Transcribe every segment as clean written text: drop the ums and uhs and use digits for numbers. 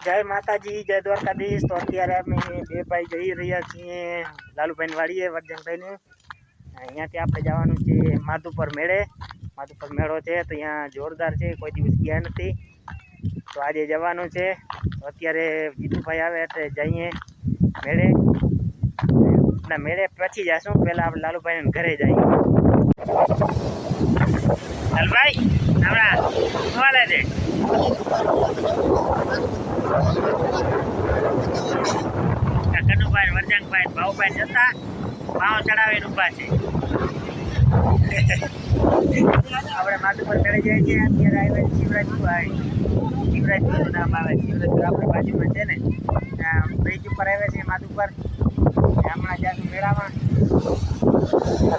जय माताजी जय द्वारकाधीश। तो अत्यारे અમે બે ભાઈ જઈ રહ્યા છીએ લાલુભાઈ વાડીએ વર્જનભાઈ ને। અહીંયાથી આપણે જવાનું છે માધુપર મેળે। માધુપર મેળો છે તો અહીંયા જોરદાર છે, કોઈ દિવસ ગયા નથી તો આજે જવાનું છે। તો અત્યારે જીતુભાઈ આવે એટલે જઈએ મેળે। ના મેળે પછી જાશું, પહેલા આપણે લાલુભાઈ ઘરે જઈએ। લાલુભાઈ હમણાં શું હાલે છે? કનુભાઈ વરજંગભાઈ ભાવભાઈ જતા ભાવ ચડાવીને ઊભા છે। આપણે માધુપર મેળે જઈએ છીએ। અત્યારે આવ્યા શિવરાજભાઈ, શિવરાજભાઈનું નામ આવે, શિવરાજભાઈ આપણી બાજુમાં છે ને, બ્રિજ ઉપર આવ્યા છે માધુપર। હમણાં જ્યાં મેળામાં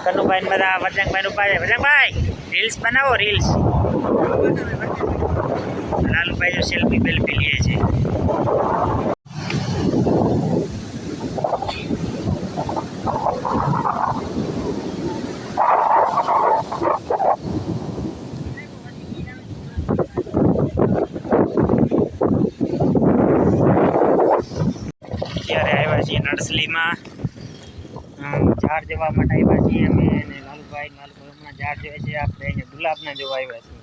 કનુભાઈ બધા વરજંગભાઈ ઊભા છે। વરજંગભાઈ રીલ્સ બનાવો, રીલ્સ। લાલુભાઈ જો સેલ્ફી બેલ્ફી લે છે। અત્યારે આવ્યા છીએ નડસલીમાં, ઝાડ જોવા માટે આવ્યા છીએ અમે। અને લાલુભાઈ હમણાં ઝાડ જોવે છે, આપણે અહીંયા ગુલાબના જોવા આવ્યા છીએ।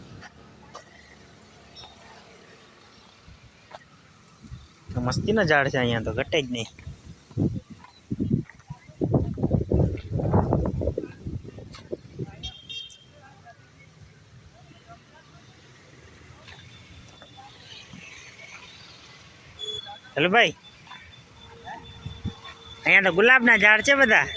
તો મસ્તીના ઝાડ છે અહીંયા, તો ઘટે જ નહીં। હેલો ભાઈ, અહીંયા તો ગુલાબના ઝાડ છે બધા,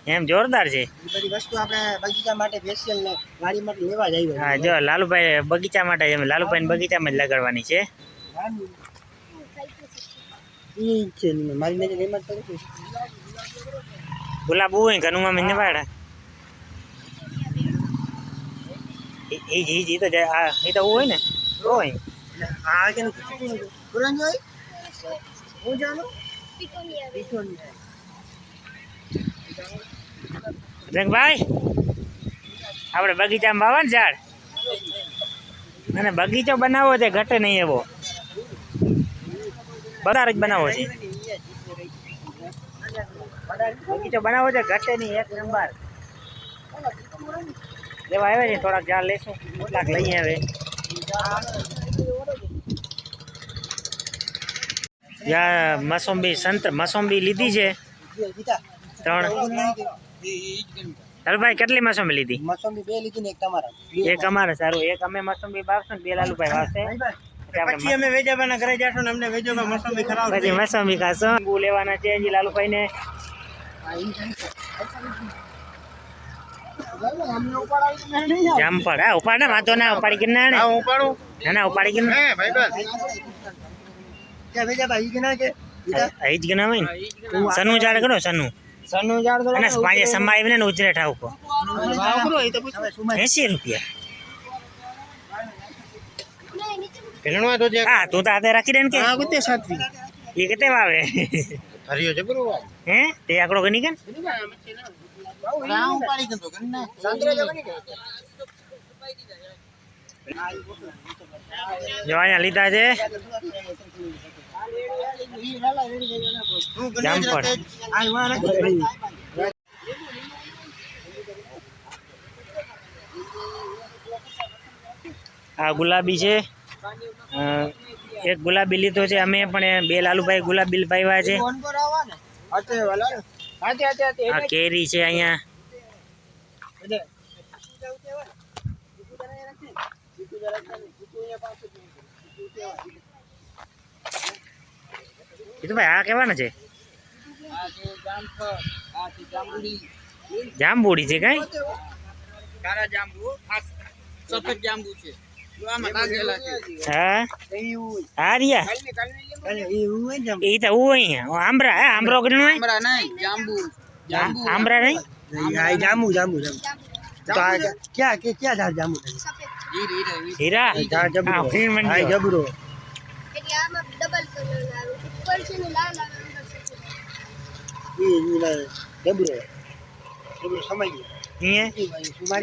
એમ જોરદાર છે। બધી વસ્તુ આપણે બગીચા માટે સ્પેશિયલ ને ગાડી માટે લેવા જ આવ્યા। હા જો લાલુભાઈ બગીચા માટે, લાલુભાઈ બગીચામાં જ લગાડવાની છે। ઈ છે મારી નજર એમ જ પડે છે। ગુલાબ હોય ઘરમાં મેં વાડા એ તો જાય, એ તો હોય ને હોય। આ કે પુરાણ જોઈ હું જાણું રંગભાઈ આપણે બગીચામાં વાવવાનું ઝાડ, અને બગીચો બનાવવો છે, ઘટે નહીં એવો, વધારે જ બનાવવો છે। બગીચો બનાવવો છે, ઘટે નહીં, એક નંબર। લેવા આવે છે, થોડાક ઝાડ લેશું, કેટલાક લઈએ હવે। યા મોસંબી લીધી છે 3। લાલુભાઈ કેટલી મોસંબી લીધી? મોસંબી 2 લીધી ને એક તમારા। એક અમારે સારું, એક અમે મોસંબી વાવશું ને 2 લાલુભાઈ વાવશે। પછી અમે વેજાબાના ઘરે જાશું ને અમને વેજાબા મોસંબી ખરાબ પછી મોસંબી ખાશું। બહુ લેવાના છે હજી લાલુભાઈ ને। જામફળ હા ઉપાડ ને, વાંધો ના, ઉપાડી કે ના ઉપાડું ના ઉપાડી કે ક્યાં વેજાબા ઈ કે ના કે અહીં જ ગણા હોય ને। સનુ ઝાડ કરો, સનુ ઝાડ તો અને પાંચે સમા આવીને ને ઉજરે ઠાવ કો ભાવ કરો ઈ તો પૂછો। 80 રૂપિયા। પેલણવા તો જે હા તું તો હાથે રાખી દે ને કે આ કતે સાત્રી એ કેતે વાવે હરિયો જબરો હે તે આકડો ગણી કે રાઉ પાડી ગયો કે ના સાંતરે જો ગણી જો અહીંયા લીધા છે જામફળ। આ ગુલાબી છે, એક ગુલાબી લીધો છે અમે, પણ 2 લાલુભાઈ ગુલાબી પાવ્યા છે। આ કેરી છે અહીંયા, ભાઈ આ કેવાના છે? જાંબુડી છે કઈ? કાળા જાંબુ સફેદ જાંબુ છે જો આમાં લાગેલા છે। હા આ રહ્યા એ તો હોય આંબરા, હે આંબરો ગણનો હોય આંબરા નહીં જાંબુ આંબરા નહીં આ જાંબુ જાંબુ તો આ ક્યાં ઝાડ જાંબુ હીરા જબરો ફીણ આ મંડી જબરો એટલે આમાં ડબલ કલર આવે, ઉપર છે ને લાલ આવે, અંદર સફેદ આવે। ઈ જબરો જબરો સમય અહીંયા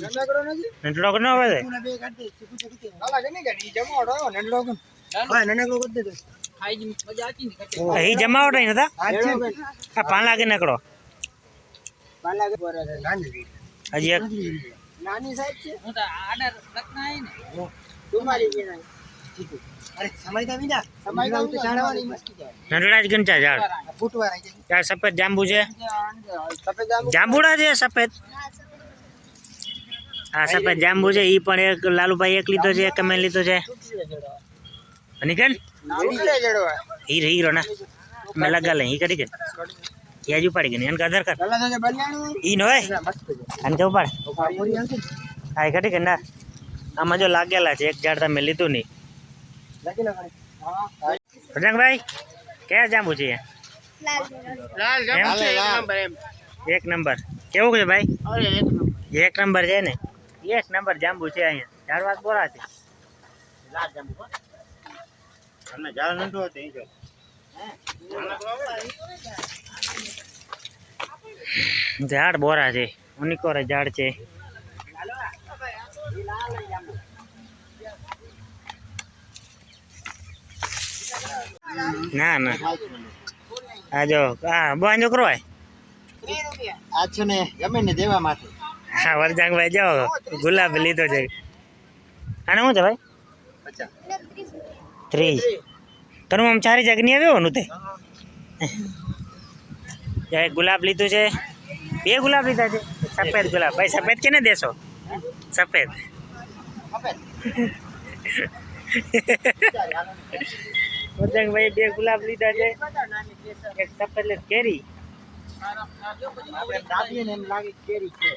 નાનકડો નથી નટલો ન આવે છે કાલા કે નહીં કે ઈ જમાવડો આવ્યો નંડલો કે હા નનકડો કરી દેતો ખાઈ જ મજા આતી ને કટે એ જમાવટ નહીં હતા આ પાલા કે નકડો પાલા કે પર નાની હજી એક નાની સાહેબ છે હું તો આડર લખના આઈ ને તમારી બેના અરે સમયતા વિના સમયતા તો જાણવાની મસ્તી જાય નટડા જ ગંચા ઝાડ ફૂટવા રહી જાય ત્યાં સફેદ જાંબુ છે સફેદ જાંબુ જાંબુડા છે સફેદ હા સફેદ જાંબુ છે ઈ પણ એક લાલુભાઈ એક લીધો છે એક અમે લીધો છે નિકન ઉકળે જડવા હીરો હીરો ના મેં લગા લે ઈ કરી કે એ હજુ પાડી ગઈ એનકા આધાર કાર્ડ કલા સાથે બલ્યાણું ઈ નો હોય મસ્ત છે આને કેવું પાડે પાપડી આવશે હા એ કરી કે ના આમાં જો લાગેલા છે એક ઝાડ તમે લીધું નહીં લખી ના હા ભજંગભાઈ કયા જાંબુ છે લાલ લાલ જાંબુ છે એક નંબર એમ એક નંબર કેવું છે ભાઈ અરે એક નંબર એક નંબર છે ને એક નંબર જાંબુ છે અહીંયા ઝાડવા બોરા છે લાલ જાંબુ તમને ઝાડ નંટો હતો એ જો ઝાડ બોરા છે ઉનિકોરે ઝાડ છે ના ના આ જો હા બોન છોકરો હોય આ છે ને ગમે ને દેવા માટે હા વરજાંગભાઈ જો ગુલાબ લીધો છે આને શું છે ભાઈ 30 તનું આમ ચારી જગની આવ્યો નું તે એક ગુલાબ લીધું છે બે ગુલાબ લીધા છે સફેદ ગુલાબ ભાઈ સફેદ કેને દેશો સફેદ વરજાંગભાઈ બે ગુલાબ લીધા છે એક સફેદ કેરી દાબીને એમ લાગે કેરી છે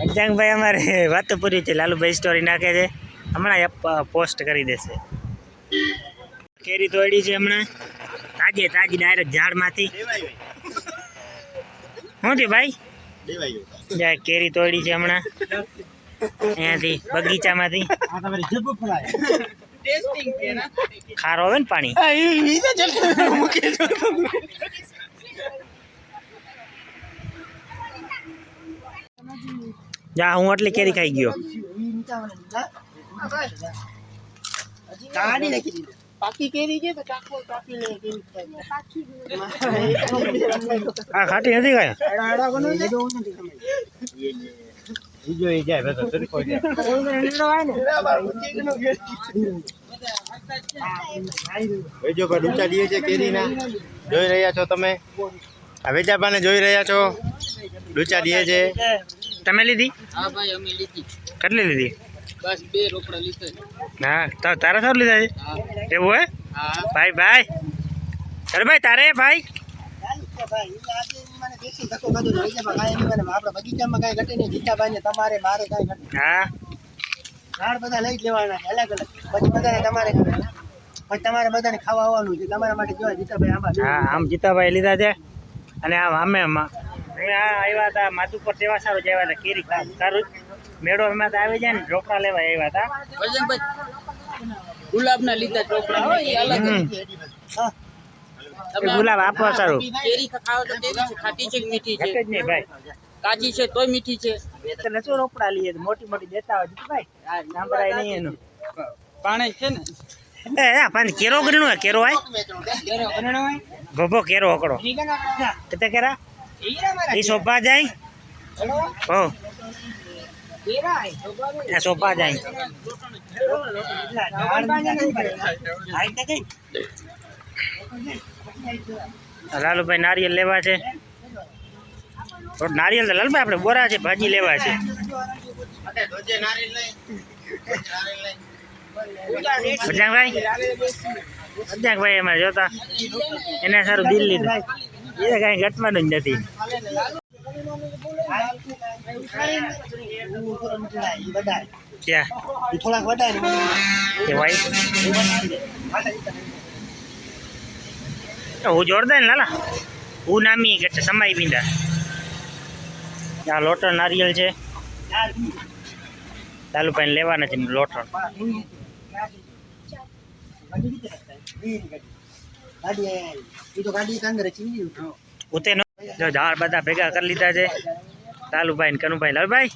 વરજાંગભાઈ અમારે વાતો પૂરી છે લાલુભાઈ સ્ટોરી નાખે છે હમણાં પોસ્ટ કરી દેશે કેરી તોડી છે હમણાં તાજી તાજી ડાયરેક્ટ ઝાડમાંથી શું થયું ભાઈ જાય કેરી તોડી છે હમણાં અહીંયાથી બગીચામાંથી આ તમારી જીભ ફરાય ટેસ્ટિંગ છે ને ખારો આવે ને પાણી આ ઈ તો જલ્દી મૂકી દો જા હું આટલી કેરી ખાઈ ગયો કાઢી નાખી દીધી પાકી કેરી છે તો કાપી લે કેવી આ ખાટી નથી ખાય એડા કોનો છે જો નથી સમય બીજો એ જાય બધો સરખો જાય વેજો પર ઊંચા દીએ છે કેરીના જોઈ રહ્યા છો તમે આ વેચાપાને જોઈ રહ્યા છો ડૂચા દીએ છે તમે લીધી હા ભાઈ અમે લીધી કેટલી લીધી બસ 2 રોકડા લીધા હા તારા સારું લીધા છે એવું હે હા ભાઈ ભાઈ અરે ભાઈ તારે ભાઈ આપણા બગીચામાં કઈ ઘટે નહીં જીતાભાઈ ને તમારે મારે કઈ ઘટે હા ઝાડ બધા લઈ જ લેવાના છે અલગ અલગ પછી બધાને તમારે પછી તમારે બધાને ખાવા આવવાનું છે તમારા માટે જોવા જીતાભાઈ આંબા હા આમ જીતાભાઈ લીધા છે અને આમ અમે આવ્યા હતા માધુપર સેવા સારું આવ્યા હતા કેરી સારું મેળો એમાં તો આવી જાય ને રોકડા લેવા આવ્યા હતા ગુલાબના લીધા ચોપડા હોય એ અલગ એ ગુલાબ આપવા સારું કેરી ખાવ તો કેવી છે ખાટી છે કે મીઠી છે ઘટે જ નહીં ભાઈ કાચી છે તોય મીઠી છે તને શું રોકડા લઈએ મોટી મોટી દેતા હોય જીતુભાઈ સાંભળાય નહીં એનું પાણી છે ને એ પણ કેરો ગણનો કેરો આય ગોબો કેરો હકડો કેતે કેરા એ સોપા જાય ઓ એ સોપા જાય લાલુભાઈ નારિયેલ લેવા છે નારિયેલ તો લાલુભાઈ આપણે બોરા છે ભાજી લેવા છે ભાઈ એમાં જોતા એને સારું દિલ લીધું એ કઈ ઘટવાનું જ નથી ક્યાં થોડાક વધારે કે ભાઈ હું જોરદાર ને લાલા હું નામી કે સમાઈ પીંડા આ લોટર નારિયેલ છે લાલુભાઈ લેવાના છે લોટર ગાડી એ તો ગાડી અંદર ચીની ઉતે જો ઝાડ બધા ભેગા કરી લીધા છે લાલુભાઈ ને કનુભાઈ. લાલુભાઈ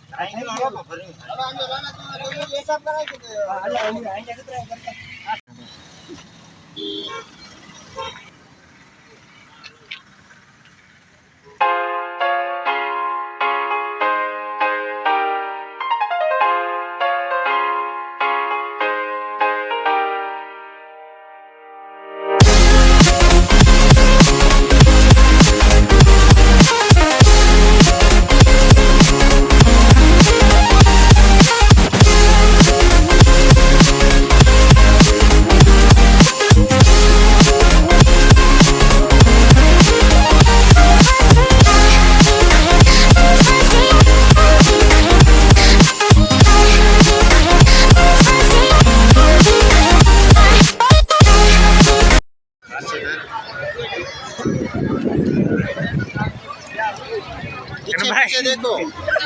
पीछे देखो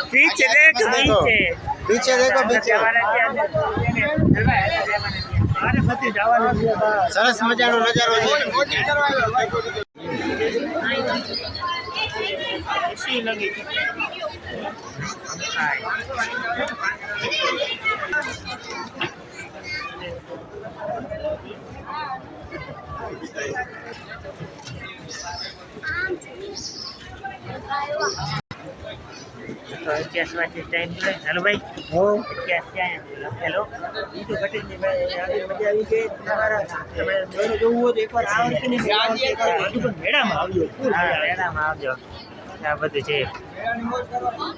पीछे देख पीछे पीछे देखो पीछे સરસ મજાનો નજારો છે तो इतिहास वांची टाइम ले हेलो भाई इतिहास क्या है हेलो ઈ તો ઘટી ભાઈ આજે મજા આવી ગઈ તમારા તમે જોઈને જોવું હોય તો એકવાર આવો કે નહીં બધું પણ મેળામાં આવ્યો હા મેળામાં આવજો આ બધું છે મેળાની મોજ કરવા